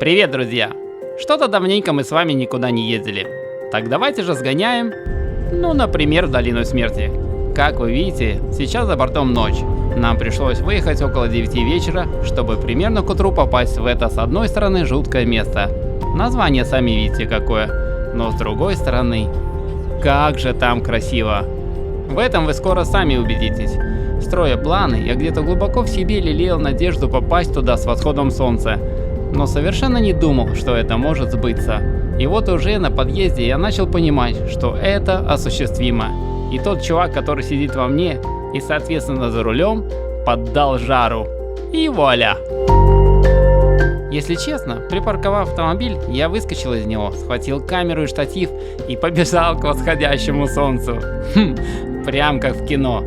Привет, друзья! Что-то давненько мы с вами никуда не ездили. Так давайте же сгоняем, например, в Долину Смерти. Как вы видите, сейчас за бортом ночь. Нам пришлось выехать около 9 вечера, чтобы примерно к утру попасть в это, с одной стороны, жуткое место. Название сами видите какое, но с другой стороны, как же там красиво. В этом вы скоро сами убедитесь. Строя планы, я где-то глубоко в себе лелеял надежду попасть туда с восходом солнца. Но совершенно не думал, что это может сбыться. И вот уже на подъезде я начал понимать, что это осуществимо. И тот чувак, который сидит во мне и соответственно за рулем, поддал жару. И вуаля! Если честно, припарковав автомобиль, я выскочил из него, схватил камеру и штатив и побежал к восходящему солнцу. Прям как в кино.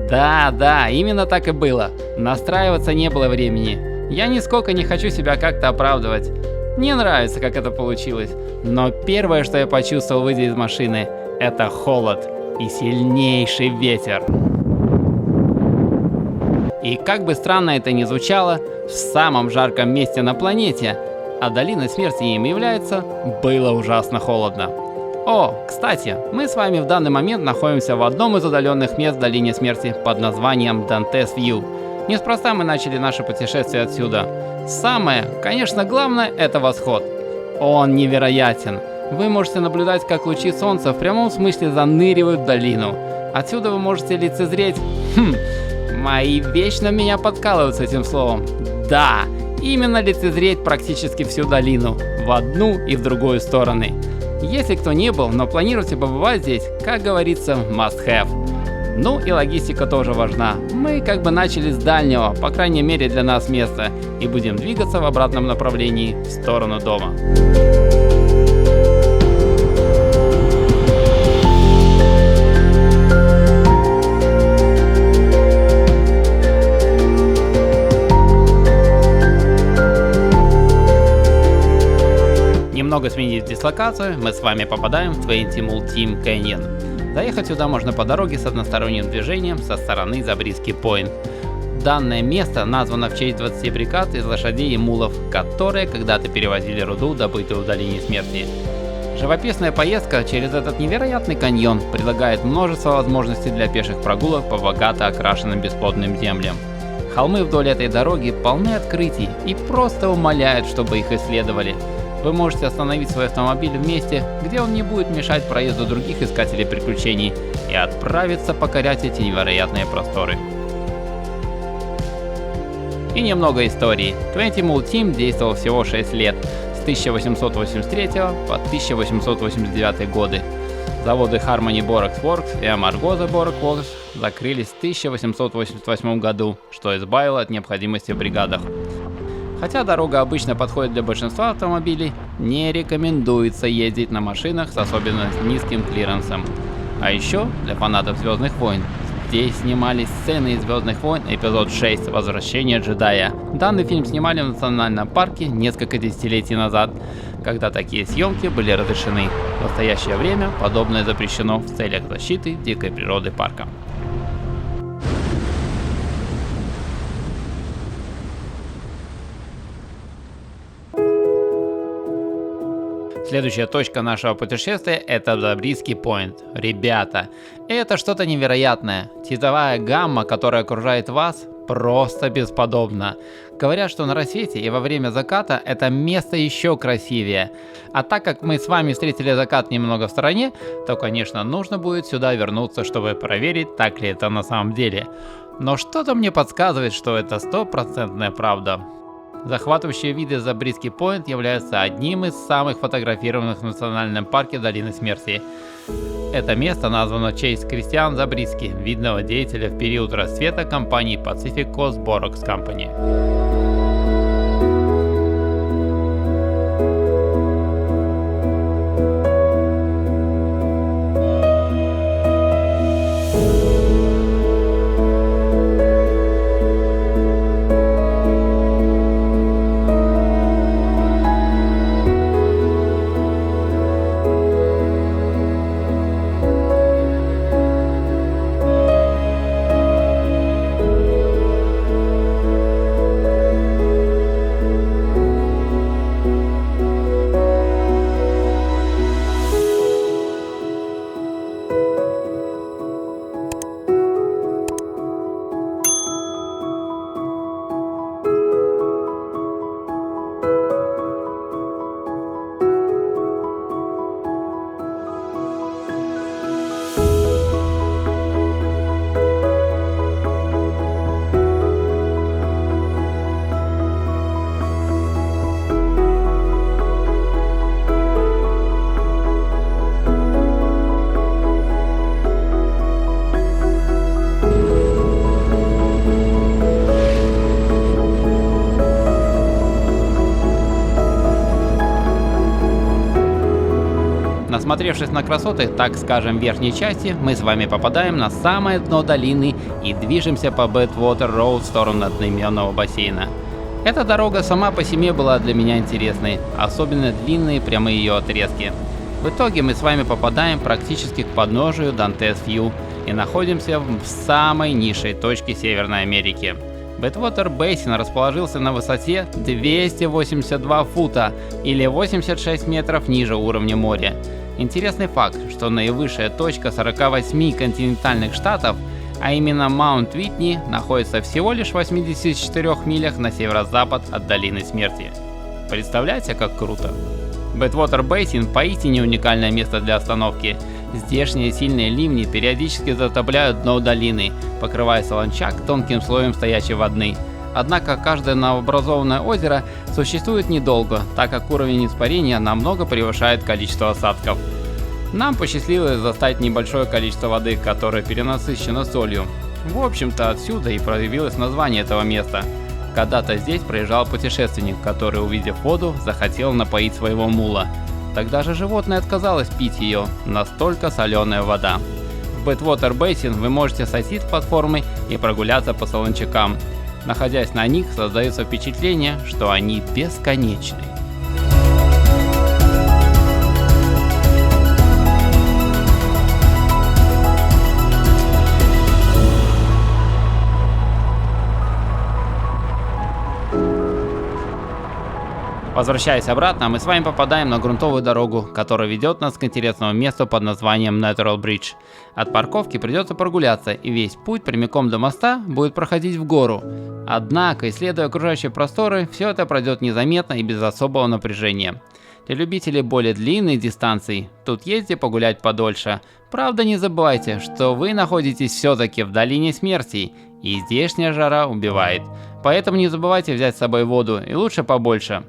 Да, именно так и было. Настраиваться не было времени. Я нисколько не хочу себя как-то оправдывать. Мне нравится, как это получилось. Но первое, что я почувствовал, выйдя из машины, это холод и сильнейший ветер. И как бы странно это ни звучало, в самом жарком месте на планете, а Долина Смерти им является, было ужасно холодно. О, кстати, мы с вами в данный момент находимся в одном из удаленных мест в Долине Смерти под названием Dante's View. Неспроста мы начали наше путешествие отсюда. Самое, конечно, главное, это восход. Он невероятен. Вы можете наблюдать, как лучи солнца в прямом смысле заныривают в долину. Отсюда вы можете лицезреть... Мои вечно меня подкалывают с этим словом. Да, именно лицезреть практически всю долину, в одну и в другую стороны. Если кто не был, но планируете побывать здесь, как говорится, must have. Ну и логистика тоже важна. Мы как бы начали с дальнего, по крайней мере для нас места, и будем двигаться в обратном направлении в сторону дома. Немного сменив дислокацию, мы с вами попадаем в 20 Mule Canyon. Доехать сюда можно по дороге с односторонним движением со стороны Забриски Пойнт. Данное место названо в честь 20 бригад из лошадей и мулов, которые когда-то перевозили руду, добытую в Долине Смерти. Живописная поездка через этот невероятный каньон предлагает множество возможностей для пеших прогулок по богато окрашенным бесплодным землям. Холмы вдоль этой дороги полны открытий и просто умоляют, чтобы их исследовали. Вы можете остановить свой автомобиль в месте, где он не будет мешать проезду других искателей приключений, и отправиться покорять эти невероятные просторы. И немного истории. 20 Mule Team действовал всего 6 лет, с 1883 по 1889 годы. Заводы Harmony Borax Works и Amargosa Borax Works закрылись в 1888 году, что избавило от необходимости в бригадах. Хотя дорога обычно подходит для большинства автомобилей, не рекомендуется ездить на машинах с особенно низким клиренсом. А еще для фанатов Звездных войн. Здесь снимались сцены из Звездных войн эпизод 6 «Возвращение джедая». Данный фильм снимали в национальном парке несколько десятилетий назад, когда такие съемки были разрешены. В настоящее время подобное запрещено в целях защиты дикой природы парка. Следующая точка нашего путешествия — это Забриски Пойнт. Ребята, это что-то невероятное. Цветовая гамма, которая окружает вас, просто бесподобна. Говорят, что на рассвете и во время заката это место еще красивее. А так как мы с вами встретили закат немного в стороне, то, конечно, нужно будет сюда вернуться, чтобы проверить, так ли это на самом деле. Но что-то мне подсказывает, что это стопроцентная правда. Захватывающие виды Забриски Пойнт являются одним из самых фотографированных в национальном парке Долины Смерти. Это место названо в честь Кристиана Забриски, видного деятеля в период расцвета компании Pacific Coast Borax Company. Насмотревшись на красоты, так скажем, верхней части, мы с вами попадаем на самое дно долины и движемся по Badwater Road в сторону одноименного бассейна. Эта дорога сама по себе была для меня интересной, особенно длинные прямые ее отрезки. В итоге мы с вами попадаем практически к подножию Dantes View и находимся в самой низшей точке Северной Америки. Badwater Basin расположился на высоте 282 фута или 86 метров ниже уровня моря. Интересный факт, что наивысшая точка 48 континентальных штатов, а именно Маунт Уитни, находится всего лишь в 84 милях на северо-запад от Долины Смерти. Представляете, как круто? Badwater Basin поистине уникальное место для остановки. Здешние сильные ливни периодически затопляют дно долины, покрывая солончак тонким слоем стоячей воды. Однако каждое новообразованное озеро существует недолго, так как уровень испарения намного превышает количество осадков. Нам посчастливилось застать небольшое количество воды, которое перенасыщено солью. В общем-то, отсюда и проявилось название этого места. Когда-то здесь проезжал путешественник, который, увидев воду, захотел напоить своего мула. Тогда же животное отказалось пить ее, настолько соленая вода. В Badwater Basin вы можете сойти с платформы и прогуляться по солончакам. Находясь на них, создается впечатление, что они бесконечны. Возвращаясь обратно, мы с вами попадаем на грунтовую дорогу, которая ведет нас к интересному месту под названием Natural Bridge. От парковки придется прогуляться, и весь путь прямиком до моста будет проходить в гору. Однако, исследуя окружающие просторы, все это пройдет незаметно и без особого напряжения. Для любителей более длинных дистанций, тут ездите погулять подольше. Правда, не забывайте, что вы находитесь все-таки в Долине Смерти, и здешняя жара убивает. Поэтому не забывайте взять с собой воду, и лучше побольше.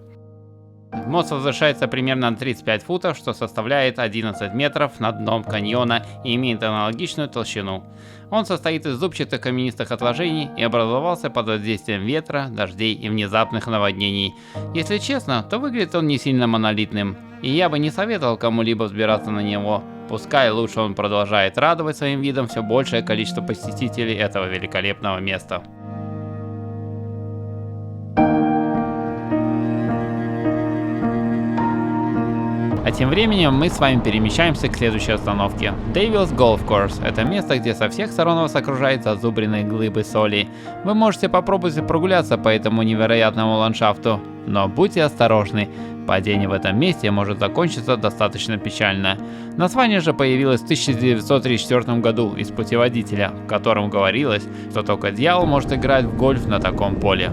Мост возвышается примерно на 35 футов, что составляет 11 метров над дном каньона и имеет аналогичную толщину. Он состоит из зубчатых каменистых отложений и образовался под воздействием ветра, дождей и внезапных наводнений. Если честно, то выглядит он не сильно монолитным, и я бы не советовал кому-либо взбираться на него. Пускай лучше он продолжает радовать своим видом все большее количество посетителей этого великолепного места. А тем временем мы с вами перемещаемся к следующей остановке. Devil's Golf Course – это место, где со всех сторон вас окружают зазубренные глыбы соли. Вы можете попробовать прогуляться по этому невероятному ландшафту, но будьте осторожны, падение в этом месте может закончиться достаточно печально. Название же появилось в 1934 году из путеводителя, в котором говорилось, что только дьявол может играть в гольф на таком поле.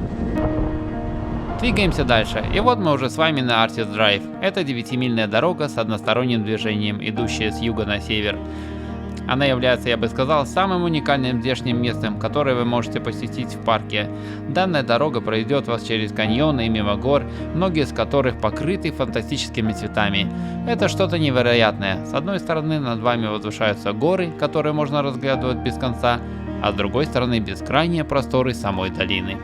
Двигаемся дальше, и вот мы уже с вами на Artist Drive. Это 9-мильная дорога с односторонним движением, идущая с юга на север. Она является, я бы сказал, самым уникальным здешним местом, которое вы можете посетить в парке. Данная дорога пройдет вас через каньоны и мимо гор, многие из которых покрыты фантастическими цветами. Это что-то невероятное. С одной стороны над вами возвышаются горы, которые можно разглядывать без конца, а с другой стороны бескрайние просторы самой долины.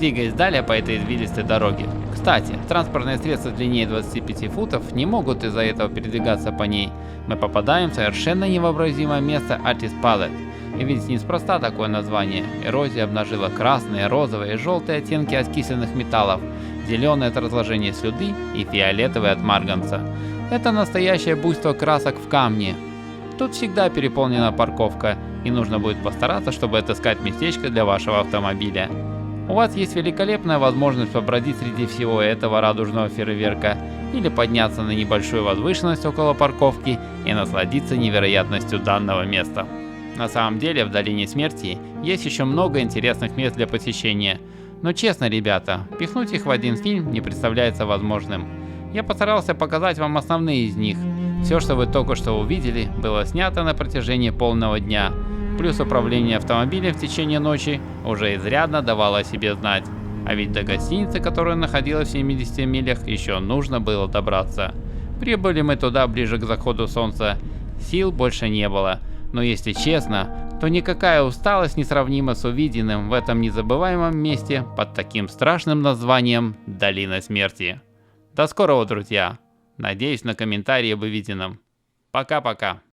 Двигаясь далее по этой извилистой дороге. Кстати, транспортные средства длиннее 25 футов не могут из-за этого передвигаться по ней. Мы попадаем в совершенно невообразимое место Artist Palette. И ведь неспроста такое название. Эрозия обнажила красные, розовые и желтые оттенки окисленных металлов, зеленые от разложения слюды и фиолетовые от марганца. Это настоящее буйство красок в камне. Тут всегда переполнена парковка, и нужно будет постараться, чтобы отыскать местечко для вашего автомобиля. У вас есть великолепная возможность побродить среди всего этого радужного фейерверка или подняться на небольшую возвышенность около парковки и насладиться невероятностью данного места. На самом деле в Долине Смерти есть еще много интересных мест для посещения, но честно, ребята, пихнуть их в один фильм не представляется возможным. Я постарался показать вам основные из них. Все, что вы только что увидели, было снято на протяжении полного дня. Плюс управление автомобилем в течение ночи уже изрядно давало о себе знать. А ведь до гостиницы, которая находилась в 70 милях, еще нужно было добраться. Прибыли мы туда ближе к заходу солнца. Сил больше не было. Но если честно, то никакая усталость не сравнима с увиденным в этом незабываемом месте под таким страшным названием Долина Смерти. До скорого, друзья! Надеюсь на комментарии об увиденном. Пока-пока!